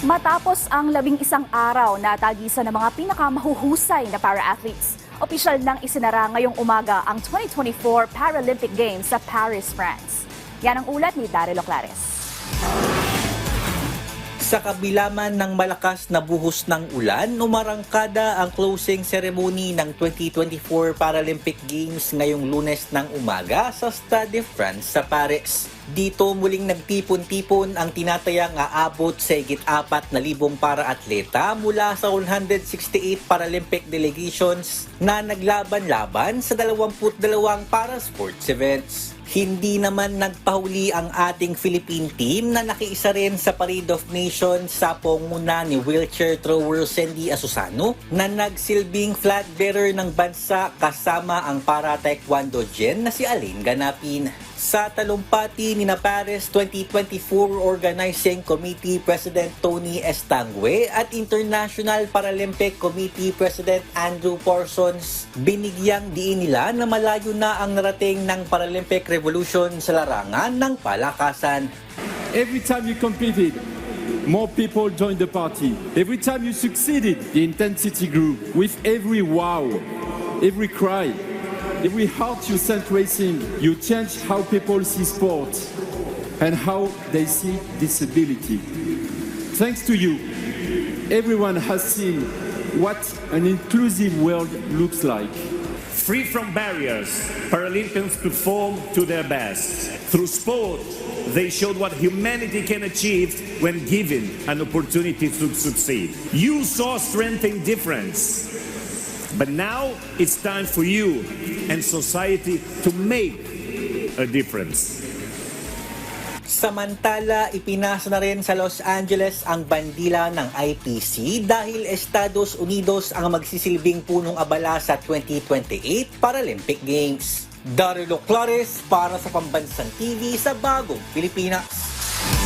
Matapos ang 11 araw na tagisan ng mga pinakamahuhusay na para-athletes, opisyal nang isinara ngayong umaga ang 2024 Paralympic Games sa Paris, France. Yan ang ulat ni Daryl Oclares. Sa kabila man ng malakas na buhos ng ulan, umarangkada ang closing ceremony ng 2024 Paralympic Games ngayong Lunes ng umaga sa Stade de France sa Paris. Dito muling nagtipon-tipon ang tinatayang aabot sa higit 4,000 para-atleta mula sa 168 Paralympic delegations na naglaban-laban sa 22 para-sports events. Hindi naman nagpahuli ang ating Philippine team na nakiisa rin sa Parade of Nations sa pangunguna ni wheelchair thrower Sendy Asusano na nagsilbing flag bearer ng bansa kasama ang para-taekwondo gen na si Aline Ganapin. Sa talumpati ni Paris 2024 Organizing Committee President Tony Estangue at International Paralympic Committee President Andrew Parsons, binigyang diin nila na malayo na ang narating ng Paralympic Revolution sa larangan ng palakasan. Every time you competed, more people joined the party. Every time you succeeded, the intensity grew. With every wow, every cry, every heart you sent racing, you changed how people see sport and how they see disability. Thanks to you, everyone has seen what an inclusive world looks like. Free from barriers, Paralympians perform to their best. Through sport, they showed what humanity can achieve when given an opportunity to succeed. You saw strength and difference. But now it's time for you and society to make a difference. Samantala, ipinasa na rin sa Los Angeles ang bandila ng IPC dahil Estados Unidos ang magsisilbing punong abala sa 2028 Paralympic Games. Daryl Oclares para sa Pambansang TV sa Bagong Pilipinas.